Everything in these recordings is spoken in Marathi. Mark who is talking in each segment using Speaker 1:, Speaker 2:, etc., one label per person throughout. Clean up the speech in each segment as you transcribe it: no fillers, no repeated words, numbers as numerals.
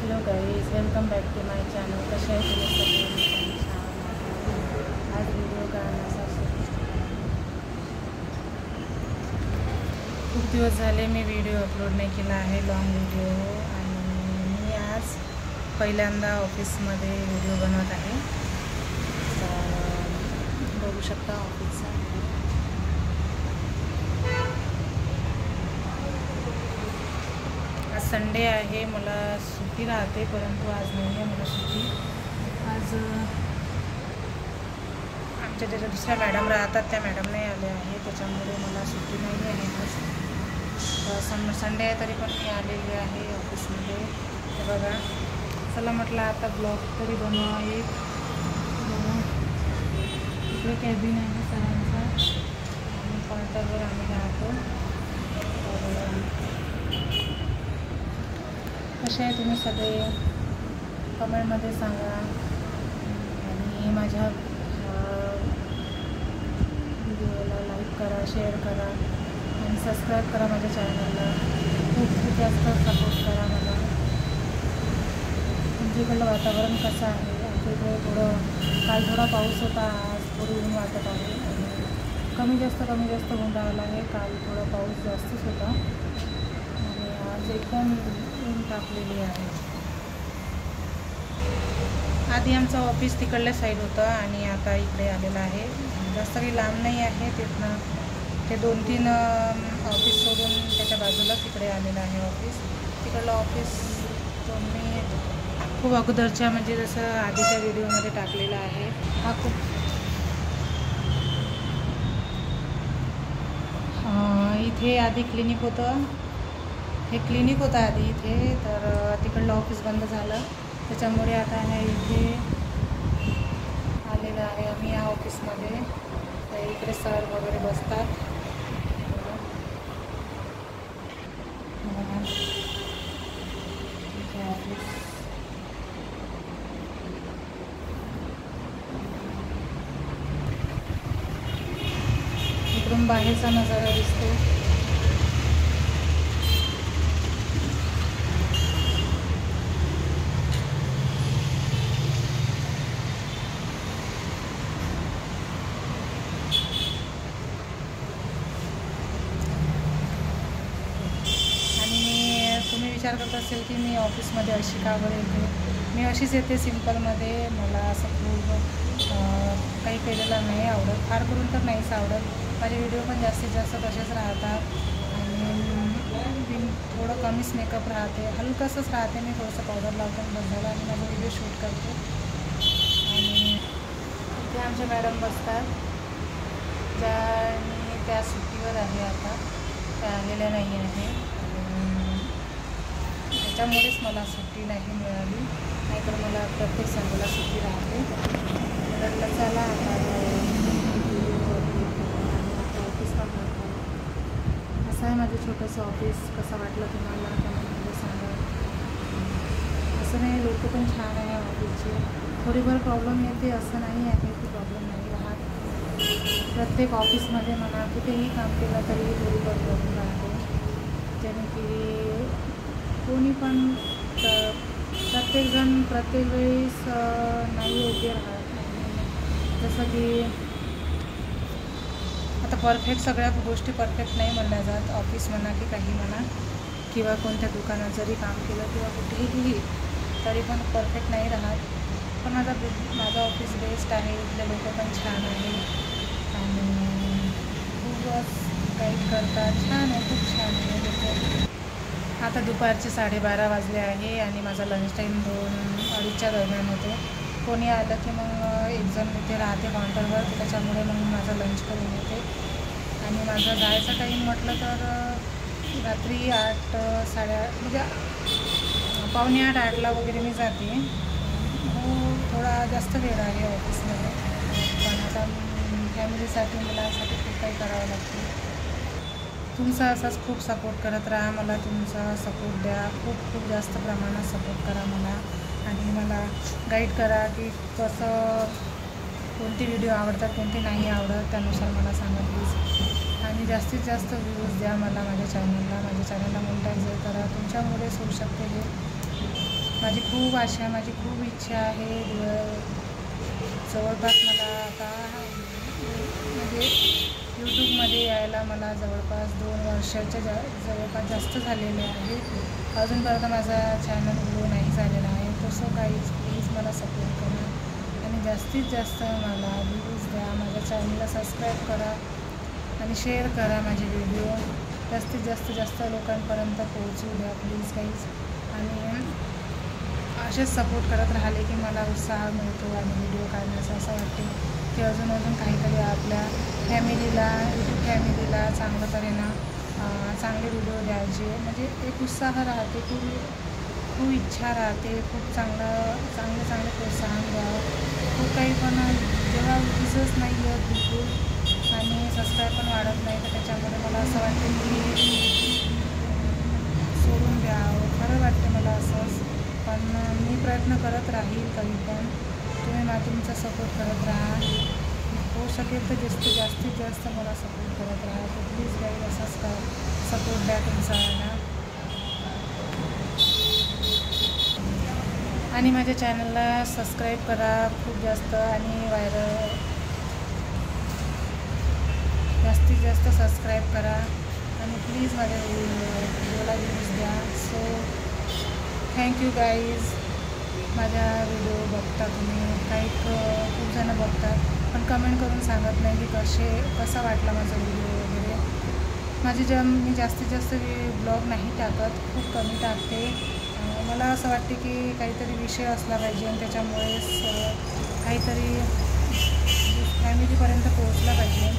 Speaker 1: Hello guys, welcome back to my channel. कसे आहे तुम्ही सगळे? आज व्हिडिओ करण्याचा खूप दिवस झाले मी व्हिडिओ अपलोड नाही केला आहे, लॉंग व्हिडिओ. आणि मी आज पहिल्यांदा ऑफिसमध्ये व्हिडिओ बनवत आहे. तर बघू शकता ऑफिसचा. आज संडे आहे, मला सुट्टी राहते, परंतु आज नाही आहे मला सुट्टी. आज आमच्या ज्या दुसऱ्या मॅडम राहतात त्या मॅडम नाही आल्या आहे, त्याच्यामुळे मला सुट्टी नाही आहे आज. संडे आहे तरी पण मी आलेली आहे ऑफिसमध्ये. हे बघा, चला म्हटलं आता ब्लॉग तरी बनवा एक. इकडे कॅबिन आहे सरांचा आणि काउंटरवर आम्ही राहतो. कसे आहे तुम्ही सगळे? कमेंटमध्ये सांगा आणि माझ्या व्हिडिओला लाईक करा, शेअर करा आणि सबस्क्राईब करा माझ्या चॅनलला. खूप खूप जास्त सपोर्ट करा मला. तुमच्या इकडलं वातावरण कसं आहे? आमच्या इकडे काल थोडा पाऊस होता, आज थोडी ऊन वाटत आहे आणि कमी जास्त होऊन राहिला आहे. काल थोडा पाऊस जास्तच होता आणि आज एकदम ऊन टाकलेली आहे. आधी आमचं ऑफिस तिकडल्या साईड होतं आणि आता इकडे आलेलं आहे. जास्त काही लांब नाही आहे तिथनं. ते 2-3 ऑफिस सोडून त्याच्या बाजूलाच इकडे आलेलं आहे ऑफिस. तिकडलं ऑफिस तो मी खूप अगोदरच्या म्हणजे जसं आधीच्या व्हिडिओमध्ये टाकलेला आहे. हा खूप इथे आधी क्लिनिक होतं. हे क्लिनिक होतं आधी इथे, तर तिकडलं ऑफिस बंद झालं, त्याच्यामुळे आता हे इथे आलेलं आहे आम्ही या ऑफिसमध्ये. तर इकडे सर वगैरे बसतात. इथे ऑफिस. इकडून बाहेरचा नजारा दिसतो. तुम्ही विचार करत असेल की मी ऑफिसमध्ये अशी का बरं येते. मी अशीच येते सिम्पलमध्ये. मला असं खूप काही केलेलं नाही आवडत, फार करून तर नाहीच आवडत. माझे व्हिडिओ पण जास्तीत जास्त तसेच राहतात आणि थोडं कमीच मेकअप राहते, हलकंसंच राहते. मी थोडंसं पावडर लावतो बसायला आणि माझा व्हिडिओ शूट करते. आणि इथे आमच्या मॅडम बसतात, त्या सुट्टीवर आहे आता, त्या आलेल्या नाही आहे. त्याच्यामुळेच मला सुट्टी नाही मिळाली, नाहीतर मला प्रत्येक संडेला सुट्टी राहते. तर चला आता ऑफिसला जातो. असं आहे माझं छोटंसं ऑफिस. कसं वाटलं तुम्हाला कमेंटमध्ये सांगा. असं नाही, लोक पण छान आहे ऑफिसचे. थोडीफार प्रॉब्लेम येते असं नाही आहे की प्रॉब्लेम नाही राहत. प्रत्येक ऑफिसमध्ये म्हणा कुठेही काम केलं तरी थोडीफार प्रॉब्लेम राहते, ज्याने की कोणी पण प्रत्येकजण प्रत्येक वेळेस नाही योग्य राहत. जसं की आता परफेक्ट सगळ्या गोष्टी परफेक्ट नाही म्हणल्या जात. ऑफिस म्हणा की काही म्हणा, किंवा कोणत्या दुकानात जरी काम केलं किंवा कुठेही तरी पण परफेक्ट नाही राहत. पण माझं ऑफिस बेस्ट आहे. इथले लोक पण छान आहे आणि खूपच गाईड करतात. छान आहे, खूप छान आहे लोक. आता दुपारचे 12:30 वाजले आहे आणि माझा लंच टाईम 2-2:30च्या दरम्यान होते. कोणी आलं की मग एकजण इथे राहते काउंटरवर, त्याच्यामुळे मग माझा लंच करून येते. आणि माझा जायचा टाईम म्हटलं तर रात्री 8-8:30 म्हणजे 7:45-8ला वगैरे मी जाते. थोडा जास्त वेळ आहे ऑफिसमध्ये, पण आता फॅमिलीसाठी मुलांसाठी खूप काही करावं लागतं. तुमचा असाच खूप सपोर्ट करत राहा मला. तुमचा सपोर्ट द्या, खूप खूप जास्त प्रमाणात सपोर्ट करा मला आणि मला गाईड करा की कसं, कोणते व्हिडिओ आवडतात कोणते नाही आवडत, त्यानुसार मला सांगा प्लीज. आणि जास्तीत जास्त व्ह्यूज द्या मला माझ्या चॅनलला. माझ्या चॅनलला मोनेटाईज करा, तुमच्यामुळेच होऊ शकते हे. माझी खूप आशा, माझी खूप इच्छा आहे. जवळपास मला आता म्हणजे यूट्यूबमध्ये यायला मला जवळपास 2 वर्षाच्या जवळपास जास्त झालेले आहे. अजूनपर्यंत माझा चॅनल ग्रो नाही झालेला आहे. तसं काहीच प्लीज मला सपोर्ट करा आणि जास्तीत जास्त मला व्ह्यूज द्या. माझ्या चॅनलला सबस्क्राईब करा आणि शेअर करा. माझे व्हिडिओ जास्त लोकांपर्यंत पोहोचू द्या प्लीज गाईज. आणि असेच सपोर्ट करत राहिले की मला उत्साह मिळतो आणि व्हिडिओ काढण्याचा. असं वाटते की अजून काहीतरी आपल्या फॅमिलीला, यूट्यूब फॅमिलीला चांगलं तऱ्हेनं चांगले व्हिडिओ द्यायचे. म्हणजे एक उत्साह राहते, खूप इच्छा राहते, खूप चांगले प्रोत्साहन द्यावं. खूप काही पण जेव्हा व्ह्यूजच नाही आहेत बिलकुल आणि सबस्क्राईब पण वाढत नाही, तर त्याच्यामुळे मला असं वाटतं की सोडून द्यावं. खरं वाटते मला असंच. पण मी प्रयत्न करत राहील. तरी पण तुम्ही तुमचा सपोर्ट करत राहा. होऊ शकेल तर जास्तीत जास्त मला सपोर्ट करत राहा. तर प्लीज गाईज असाच सपोर्ट द्या तुमचा ना. आणि माझ्या चॅनलला सबस्क्राईब करा खूप जास्त आणि जास्तीत जास्त सबस्क्राईब करा आणि प्लीज माझ्या व्हिडिओला व्ह्यूज द्या. So thank you guys. माझ्या व्हिडिओ बघता तुम्ही, खूप जणं बघतात पण कमेंट करून सांगत नाही की कसा वाटला माझा व्हिडिओ वगैरे. मी जास्तीत जास्त ब्लॉग नाही टाकत, खूप कमी टाकते. मला असं वाटते की काहीतरी विषय असला पाहिजे आणि त्याच्यामुळेच काहीतरी फॅमिलीपर्यंत पोहोचला पाहिजे.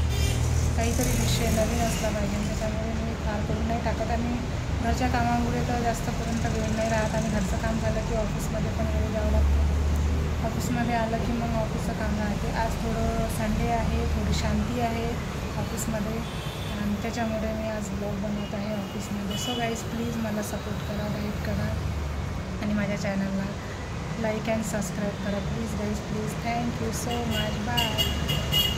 Speaker 1: काहीतरी विषय नवीन असला पाहिजे. त्याच्यामुळे मी फार करून नाही टाकत आणि घरच्या कामामुळे तर जास्तपर्यंत वेळ नाही राहत. आणि घरचं काम झालं की ऑफिसमध्ये पण वेळ द्यावं लागतं. ऑफिसमध्ये आलं की मग ऑफिसचं काम राहते. आज थोडं संडे आहे, थोडी शांती आहे ऑफिसमध्ये आणि त्याच्यामुळे मी आज ब्लॉग बनवत आहे ऑफिसमध्ये. सो गाईज प्लीज मला सपोर्ट करा, गाईड करा आणि माझ्या चॅनलला लाईक अँड सबस्क्राईब करा please guys, please. Thank you so much. Bye.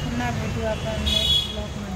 Speaker 1: पुन्हा भेटू आपण नेक्स्ट ब्लॉगमध्ये.